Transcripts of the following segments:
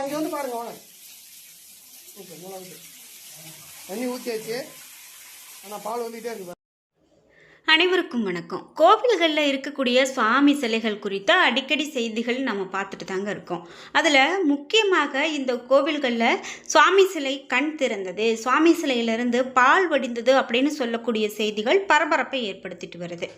இங்கே வந்து பாருங்க வாங்க. தண்ணி ஊற்றியாச்சு, ஆனால் பால் வந்துகிட்டே இருக்கு. அனைவருக்கும் வணக்கம். கோவில்களில் இருக்கக்கூடிய சுவாமி சிலைகள் குறித்த அடிக்கடி செய்திகள் நம்ம பார்த்துட்டு தாங்க இருக்கோம். அதில் முக்கியமாக இந்த கோவில்களில் சுவாமி சிலை கண் திறந்தது, சுவாமி சிலையிலிருந்து பால் வடிந்தது அப்படின்னு சொல்லக்கூடிய செய்திகள் பரபரப்பை ஏற்படுத்திட்டு வருது.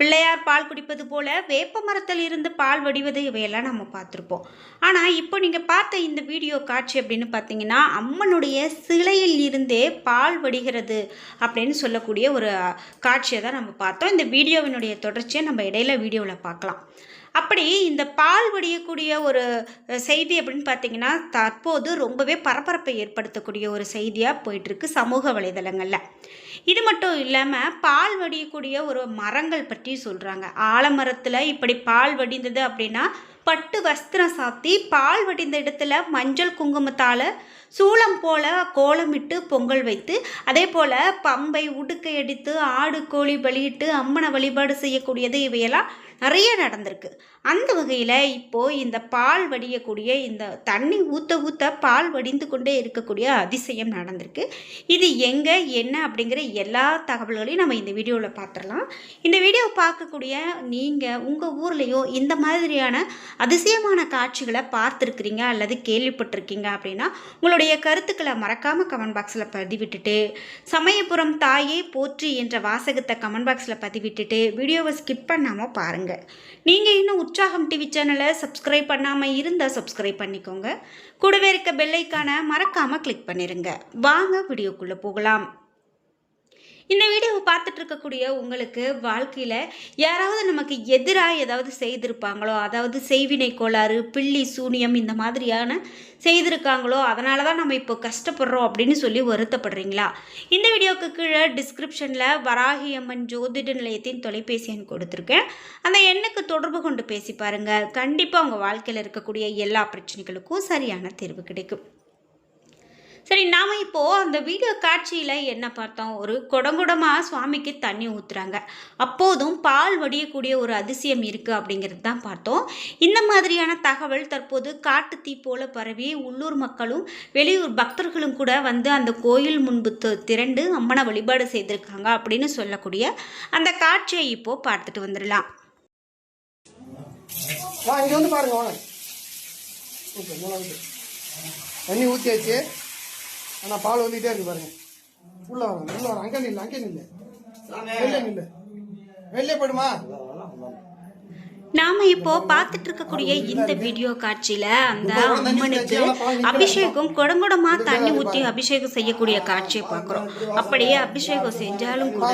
பிள்ளையார் பால் குடிப்பது போல வேப்ப மரத்தில் இருந்து பால் வடிவது இவையெல்லாம் நம்ம பார்த்துருப்போம். ஆனால் இப்போ நீங்கள் பார்த்த இந்த வீடியோ காட்சி அப்படின்னு பார்த்தீங்கன்னா, அம்மனுடைய சிலையில் இருந்தே பால் வடிகிறது அப்படின்னு சொல்லக்கூடிய ஒரு காட்சியை தான் நம்ம பார்த்தோம். இந்த வீடியோவினுடைய தொடர்ச்சியை நம்ம இடையில வீடியோவில் பார்க்கலாம். அப்படி இந்த பால் வடியக்கூடிய ஒரு செய்தி அப்படின்னு பார்த்தீங்கன்னா, தற்போது ரொம்பவே பரபரப்பை ஏற்படுத்தக்கூடிய ஒரு செய்தியாக போயிட்டுருக்கு சமூக வலைதளங்களில். இது மட்டும் இல்லாமல் பால் வடியக்கூடிய ஒரு மரங்கள் பற்றி சொல்கிறாங்க. ஆலமரத்தில் இப்படி பால் வடிந்தது அப்படின்னா, பட்டு வஸ்திரம் சாத்தி பால் வடிந்த இடத்துல மஞ்சள் குங்குமத்தால் சூளம் போல கோலமிட்டு பொங்கல் வைத்து, அதே போல் பம்பை உடுக்கை அடித்து ஆடு கோழி பலியிட்டு அம்மனை வழிபாடு செய்யக்கூடியது இவையெல்லாம் நிறைய நடந்திருக்கு. அந்த வகையில் இப்போது இந்த பால் வடியக்கூடிய இந்த தண்ணி ஊற்ற ஊற்ற பால் வடிந்து கொண்டே இருக்கக்கூடிய அதிசயம் நடந்திருக்கு. இது எங்கே என்ன அப்படிங்கிற எல்லா தகவல்களையும் நம்ம இந்த வீடியோவில் பார்த்துடலாம். இந்த வீடியோவை பார்க்கக்கூடிய நீங்கள் உங்கள் ஊர்லேயோ இந்த மாதிரியான அதிசயமான காட்சிகளை பார்த்துருக்குறீங்க அல்லது கேள்விப்பட்டிருக்கீங்க அப்படின்னா, உங்களுடைய கருத்துக்களை மறக்காமல் கமெண்ட் பாக்ஸில் பதிவிட்டுட்டு, சமயபுரம் தாயே போற்றி என்ற வாசகத்தை கமெண்ட் பாக்ஸில் பதிவிட்டுட்டு வீடியோவை ஸ்கிப் பண்ணாமல் பாருங்கள். நீங்கள் இன்னும் உற்சாகம் டிவி சேனலை சப்ஸ்கிரைப் பண்ணாமல் இருந்தால் சப்ஸ்கிரைப் பண்ணிக்கோங்க. கூடவே இருக்க பெல் ஐக்கானை மறக்காமல் கிளிக் பண்ணிடுங்க. வாங்க வீடியோக்குள்ளே போகலாம். இந்த வீடியோவை பார்த்துட்டு இருக்கக்கூடிய உங்களுக்கு வாழ்க்கையில் யாராவது நமக்கு எதிராக ஏதாவது செய்திருப்பாங்களோ, அதாவது செய்வினை கோளாறு, பில்லி சூனியம் இந்த மாதிரியான செய்திருக்காங்களோ, அதனால தான் நம்ம இப்போ கஷ்டப்படுறோம் அப்படின்னு சொல்லி வருத்தப்படுறீங்களா? இந்த வீடியோவுக்கு கீழே டிஸ்கிரிப்ஷனில் வராகி அம்மன் ஜோதிட நிலையத்தின் தொலைபேசி எண் கொடுத்துருக்கேன். அந்த எண்ணுக்கு தொடர்பு கொண்டு பேசி பாருங்கள். கண்டிப்பாக உங்கள் வாழ்க்கையில் இருக்கக்கூடிய எல்லா பிரச்சனைகளுக்கும் சரியான தீர்வு கிடைக்கும். சரி, நாம் இப்போது அந்த வீடியோ காட்சியில் என்ன பார்த்தோம்? ஒரு குடங்குடமாக சுவாமிக்கு தண்ணி ஊற்றுறாங்க. அப்போதும் பால் வடியக்கூடிய ஒரு அதிசயம் இருக்குது அப்படிங்கிறது தான் பார்த்தோம். இந்த மாதிரியான தகவல் தற்போது காட்டு தீ போல பரவி உள்ளூர் மக்களும் வெளியூர் பக்தர்களும் கூட வந்து அந்த கோயில் முன்பு திரண்டு அம்மனை வழிபாடு செய்திருக்காங்க அப்படின்னு சொல்லக்கூடிய அந்த காட்சியை இப்போது பார்த்துட்டு வந்துடலாம். இங்கே வந்து பாருங்க வாங்க. தண்ணி ஊற்றியாச்சு, ஆனால் பால் வந்துகிட்டே இருக்கு பாருங்க. உள்ள வாங்க, உள்ள வர. அங்கே நில்ல, அங்கே நில்ல, வெளியே நில்ல, வெளியே போயிடுமா. நாம இப்போ பார்த்துட்டு இருக்கக்கூடிய இந்த வீடியோ காட்சியில அந்த அம்மனுக்கு அபிஷேகம் குடங்குடமா தண்ணி ஊற்றி அபிஷேகம் செய்யக்கூடிய காட்சியை பார்க்கிறோம். அப்படியே அபிஷேகம் செஞ்சாலும் கூட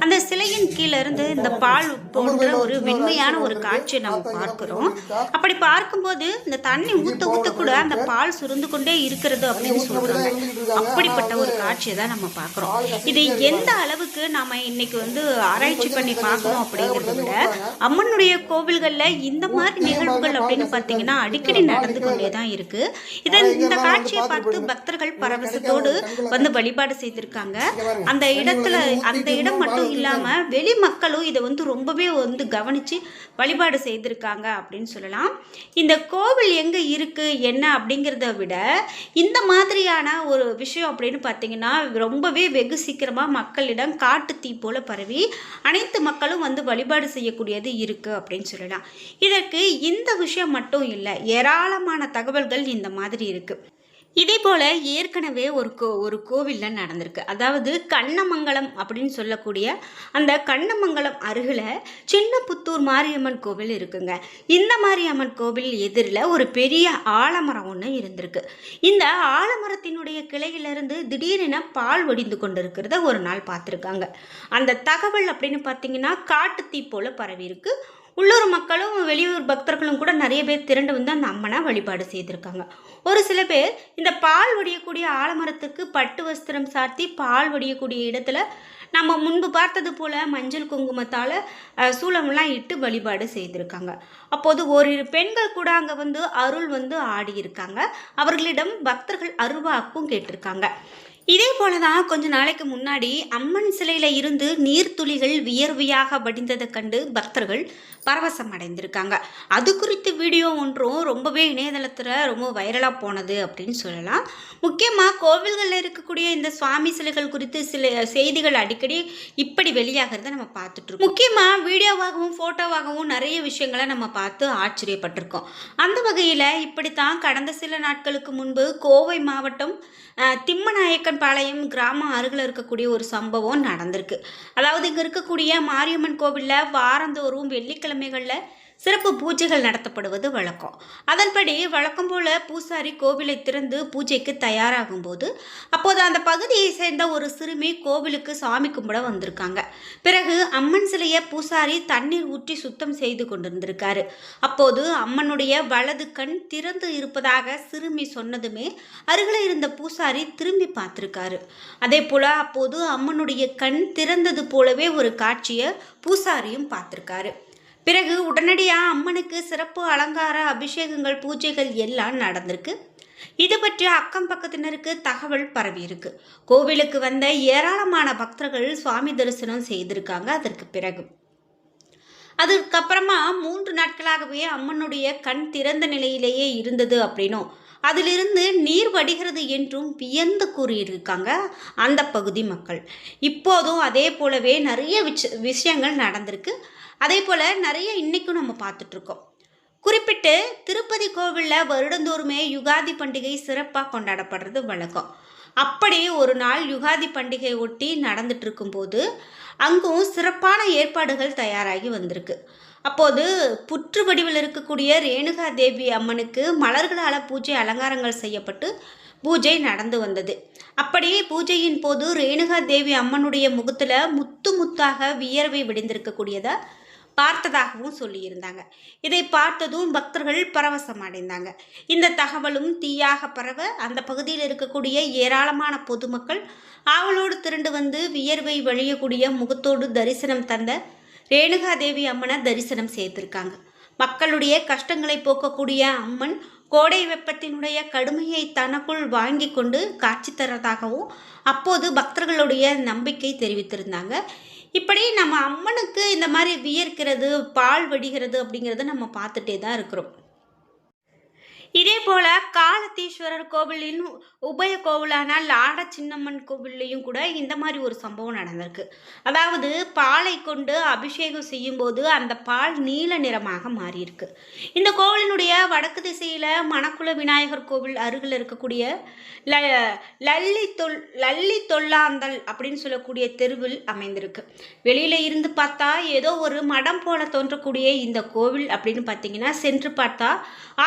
அந்த சிலையின் கீழே இருந்து இந்த பால் போன்ற ஒரு வெண்மையான ஒரு காட்சியை நம்ம பார்க்கிறோம். அப்படி பார்க்கும்போது இந்த தண்ணி ஊத்த ஊத்த கூட அந்த பால் சுருந்து கொண்டே இருக்கிறது அப்படின்னு சொல்றாங்க. அப்படிப்பட்ட ஒரு காட்சியை தான் நம்ம பார்க்கிறோம். இது எந்த அளவுக்கு நாம இன்னைக்கு வந்து ஆராய்ச்சி பண்ணி பார்க்கணும் அப்படிங்கிறத விட, அம்மனுடைய கோவில்கள் இந்த மாதிரி நிகழ்வுகள் அப்படின்னு பார்த்தீங்கன்னா அடிக்கடி நடந்து கொண்டே தான் இருக்கு. இந்த காட்சியை பார்த்து பக்தர்கள் பரவசத்தோடு வந்து வழிபாடு செய்திருக்காங்க. அந்த இடம் மட்டும் இல்லாம வெளி மக்களும் இதை வந்து ரொம்பவே வந்து கவனிச்சு வழிபாடு செய்திருக்காங்க அப்படின்னு சொல்லலாம். இந்த கோவில் எங்க இருக்கு என்ன அப்படிங்கிறத விட, இந்த மாதிரியான ஒரு விஷயம் அப்படின்னு பார்த்தீங்கன்னா ரொம்பவே வெகு சீக்கிரமா மக்களிடம் காட்டு தீ போல பரவி அனைத்து மக்களும் வந்து வழிபாடு செய்யக்கூடியது இருக்கு அப்படின்னு சொல்லலாம். இதற்கு இந்த விஷயம் மட்டும் இல்லை, ஏராளமான தகவல்கள் இந்த மாதிரி இருக்கு. இதே போல் ஏற்கனவே ஒரு கோவிலில் நடந்திருக்கு. அதாவது கண்ணமங்கலம் அப்படின்னு சொல்லக்கூடிய அந்த கண்ணமங்கலம் அருகில் சின்னபுத்தூர் மாரியம்மன் கோவில் இருக்குங்க. இந்த மாரியம்மன் கோவில் எதிரில் ஒரு பெரிய ஆலமரம் ஒன்று இருந்திருக்கு. இந்த ஆலமரத்தினுடைய கிளையிலிருந்து திடீரென பால் வடிந்து கொண்டு இருக்கிறத ஒரு நாள் பார்த்துருக்காங்க. அந்த தகவல் அப்படின்னு பார்த்தீங்கன்னா காட்டு தீ போல பரவி இருக்கு. உள்ளூர் மக்களும் வெளியூர் பக்தர்களும் கூட நிறைய பேர் திரண்டு வந்து அந்த அம்மனை வழிபாடு செய்திருக்காங்க. ஒரு சில பேர் இந்த பால் வடியக்கூடிய ஆலமரத்துக்கு பட்டு வஸ்திரம் சாத்தி பால் வடியக்கூடிய இடத்துல நம்ம முன்பு பார்த்தது போல் மஞ்சள் குங்குமத்தால் சூளம்லாம் இட்டு வழிபாடு செய்திருக்காங்க. அப்போது ஓரிரு பெண்கள் கூட அங்கே வந்து அருள் வந்து ஆடி இருக்காங்க. அவர்களிடம் பக்தர்கள் அருள்வாக்கும் கேட்டிருக்காங்க. இதே போல தான் கொஞ்ச நாளைக்கு முன்னாடி அம்மன் சிலையில் இருந்து நீர்த்துளிகள் வியர்வையாக வடிந்ததை கண்டு பக்தர்கள் பரவசம் அடைந்திருக்காங்க. அது குறித்து வீடியோ ஒன்றும் ரொம்பவே இணையதளத்தில் ரொம்ப வைரலாக போனது அப்படின்னு சொல்லலாம். முக்கியமாக கோவில்களில் இருக்கக்கூடிய இந்த சுவாமி சிலைகள் குறித்து சில செய்திகள் அடிக்கடி இப்படி வெளியாகிறத நம்ம பார்த்துட்ருக்கோம். முக்கியமாக வீடியோவாகவும் ஃபோட்டோவாகவும் நிறைய விஷயங்களை நம்ம பார்த்து ஆச்சரியப்பட்டிருக்கோம். அந்த வகையில் இப்படித்தான் கடந்த சில நாட்களுக்கு முன்பு கோவை மாவட்டம் திம்மநாயக்கன் பாளையம் கிராமம் அருகில் இருக்கக்கூடிய ஒரு சம்பவம் நடந்திருக்கு. அதாவது இங்கே இருக்கக்கூடிய மாரியம்மன் கோவிலில் வாரந்தோறும் வெள்ளிக்கிழமைகளில் சிறப்பு பூஜைகள் நடத்தப்படுவது வழக்கம். அதன்படி வழக்கம் போல பூசாரி கோவிலை திறந்து பூஜைக்கு தயாராகும் போது அப்போது அந்த பகுதியை சேர்ந்த ஒரு சிறுமி கோவிலுக்கு சாமி கும்பிட வந்திருக்காங்க. பிறகு அம்மன் சிலையை பூசாரி தண்ணீர் ஊற்றி சுத்தம் செய்து கொண்டிருந்திருக்காரு. அப்போது அம்மனுடைய வலது கண் திறந்து இருப்பதாக சிறுமி சொன்னதுமே அருகில் இருந்த பூசாரி திரும்பி பார்த்திருக்காரு. அதே போல அப்போது அம்மனுடைய கண் திறந்தது போலவே ஒரு காட்சியை பூசாரியும் பார்த்திருக்காரு. பிறகு உடனடியாக அம்மனுக்கு சிறப்பு அலங்கார அபிஷேகங்கள் பூஜைகள் எல்லாம் நடந்திருக்கு. இது பற்றி அக்கம் பக்கத்தினருக்கு தகவல் பரவி இருக்கு. கோவிலுக்கு வந்த ஏராளமான பக்தர்கள் சுவாமி தரிசனம் செய்திருக்காங்க. அதுக்கப்புறமா 3 நாட்களாகவே அம்மனுடைய கண் திறந்த நிலையிலேயே இருந்தது அப்படின்னும் அதிலிருந்து நீர் வடிகிறது என்றும் வியந்து கூறியிருக்காங்க அந்த பகுதி மக்கள். இப்போதும் அதே போலவே நிறைய விஷயங்கள் நடந்திருக்கு. அதே போல் நிறைய இன்றைக்கும் நம்ம பார்த்துட்ருக்கோம். குறிப்பிட்டு திருப்பதி கோவிலில் வருடந்தோறுமே யுகாதி பண்டிகை சிறப்பாக கொண்டாடப்படுறது வழக்கம். அப்படி ஒரு நாள் யுகாதி பண்டிகை ஒட்டி நடந்துட்டு இருக்கும்போது அங்கும் சிறப்பான ஏற்பாடுகள் தயாராகி வந்திருக்கு. அப்போது புற்று வடிவில் இருக்கக்கூடிய ரேணுகா தேவி அம்மனுக்கு மலர்களால் பூஜை அலங்காரங்கள் செய்யப்பட்டு பூஜை நடந்து வந்தது. அப்படி பூஜையின் போது ரேணுகா தேவி அம்மனுடைய முகத்தில் முத்து முத்தாக வியர்வை விடிந்திருக்கக்கூடியதை பார்த்ததாகவும் சொல்லியிருந்தாங்க. இதை பார்த்ததும் பக்தர்கள் பரவசம் அடைந்தாங்க. இந்த தகவலும் தீயாக பரவ அந்த பகுதியில் இருக்கக்கூடிய ஏராளமான பொதுமக்கள் ஆவலோடு திரண்டு வந்து வியர்வை வழியக்கூடிய முகத்தோடு தரிசனம் தந்த ரேணுகா தேவி அம்மனை தரிசனம் செய்திருக்காங்க. மக்களுடைய கஷ்டங்களை போக்கக்கூடிய அம்மன் கோடை வெப்பத்தினுடைய கடுமையை தனக்குள் வாங்கி கொண்டு காட்சி தரதாகவும் அப்போது பக்தர்களுடைய நம்பிக்கை தெரிவித்திருந்தாங்க. இப்படி நம்ம அம்மனுக்கு இந்த மாதிரி வியர்க்கிறது, பால் வடிகிறது அப்படிங்கிறத நம்ம பார்த்துட்டே தான் இருக்கிறோம். இதே போல காலத்தீஸ்வரர் கோவிலின் உபய கோவிலான லாட சின்னம்மன் கோவில்லையும் கூட இந்த மாதிரி ஒரு சம்பவம் நடந்திருக்கு. அதாவது பாலை கொண்டு அபிஷேகம் செய்யும் போது அந்த பால் நீல நிறமாக மாறியிருக்கு. இந்த கோவிலினுடைய வடக்கு திசையில மணக்குள விநாயகர் கோவில் அருகில் இருக்கக்கூடிய லல்லி தொல்லாந்தல் அப்படின்னு சொல்லக்கூடிய தெருவில் அமைந்திருக்கு. வெளியில இருந்து பார்த்தா ஏதோ ஒரு மடம் போல தோன்றக்கூடிய இந்த கோவில் அப்படின்னு பார்த்தீங்கன்னா சென்று பார்த்தா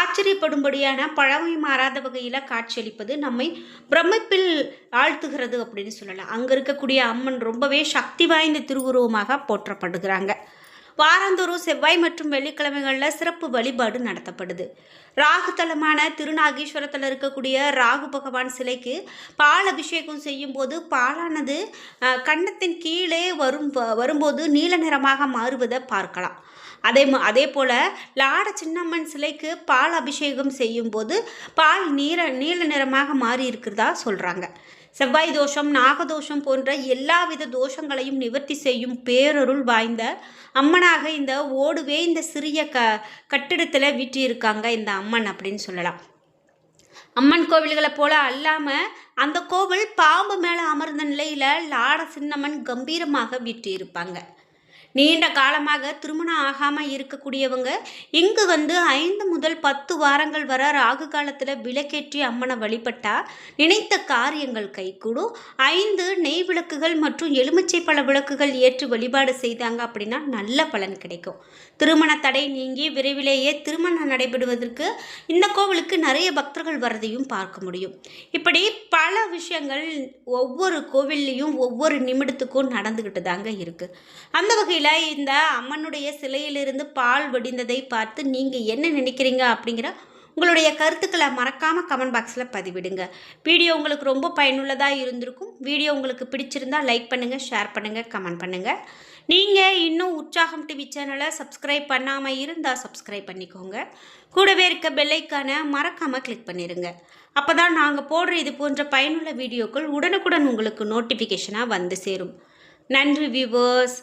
ஆச்சரியப்படும்படியான பழமை மாறாத வகையில் காட்சியளிப்பது நம்மை பிரமிப்பில் ஆழ்த்துகிறது அப்படின்னு சொல்லலாம். அங்கே இருக்கக்கூடிய அம்மன் ரொம்பவே சக்தி வாய்ந்த திருவுருவமாக போற்றப்படுகிறாங்க. வாரந்தோறும் செவ்வாய் மற்றும் வெள்ளிக்கிழமைகளில் சிறப்பு வழிபாடு நடத்தப்படுது. ராகு தலமான திருநாகேஸ்வரத்தில் இருக்கக்கூடிய ராகு பகவான் சிலைக்கு பால் அபிஷேகம் செய்யும் போது பாலானது கன்னத்தின் கீழே வரும்போது நீல நிறமாக மாறுவதை பார்க்கலாம். அதே போல் லாட சின்னம்மன் சிலைக்கு பால் அபிஷேகம் செய்யும் போது பால் நீல நிறமாக மாறி இருக்கிறதா சொல்கிறாங்க. செவ்வாய் தோஷம், நாகதோஷம் போன்ற எல்லாவித தோஷங்களையும் நிவர்த்தி செய்யும் பேரருள் வாய்ந்த அம்மனாக இந்த ஓடுவே இந்த சிறிய கட்டிடத்தில் வீற்றிருக்காங்க இந்த அம்மன் அப்படின்னு சொல்லலாம். அம்மன் கோவில்களை போல அல்லாமல் அந்த கோவில் பாம்பு மேலே அமர்ந்த நிலையில் லாட சின்னம்மன் கம்பீரமாக வீற்றிருப்பாங்க. நீண்ட காலமாக திருமணம் ஆகாமல் இருக்கக்கூடியவங்க இங்கு வந்து 5 முதல் 10 வாரங்கள் வர ராகு காலத்தில் விளக்கேற்றி அம்மனை வழிபட்டா நினைத்த காரியங்கள் கைகூடும். 5 நெய் விளக்குகள் மற்றும் எலுமிச்சை பழ விளக்குகள் ஏற்று வழிபாடு செய்தாங்க அப்படின்னா நல்ல பலன் கிடைக்கும். திருமண தடை நீங்கி விரைவிலேயே திருமணம் நடைபெறுவதற்கு இந்த கோவிலுக்கு நிறைய பக்தர்கள் வரதையும் பார்க்க முடியும். இப்படி பல விஷயங்கள் ஒவ்வொரு கோவில்லையும் ஒவ்வொரு நிமிடத்துக்கும் நடந்துக்கிட்டு தாங்க இருக்குது. அந்த வகையில் இந்த அம்மனுடைய சிலையிலிருந்து பால் வடிந்ததை பார்த்து நீங்கள் என்ன நினைக்கிறீங்க அப்படிங்கிற உங்களுடைய கருத்துக்களை மறக்காமல் கமெண்ட் பாக்ஸில் பதிவிடுங்க. வீடியோ உங்களுக்கு ரொம்ப பயனுள்ளதாக இருந்திருக்கும். வீடியோ உங்களுக்கு பிடிச்சிருந்தா லைக் பண்ணுங்கள், ஷேர் பண்ணுங்கள், கமெண்ட் பண்ணுங்கள். நீங்கள் இன்னும் உற்சாகம் டிவி சேனலை சப்ஸ்கிரைப் பண்ணாமல் இருந்தால் சப்ஸ்கிரைப் பண்ணிக்கோங்க. கூடவே இருக்க பெல்லைக்கான மறக்காமல் கிளிக் பண்ணிடுங்க. அப்போ தான் நாங்கள் போடுற இது போன்ற பயனுள்ள வீடியோக்கள் உடனுக்குடன் உங்களுக்கு நோட்டிஃபிகேஷனாக வந்து சேரும். நன்றி வியூவர்ஸ்.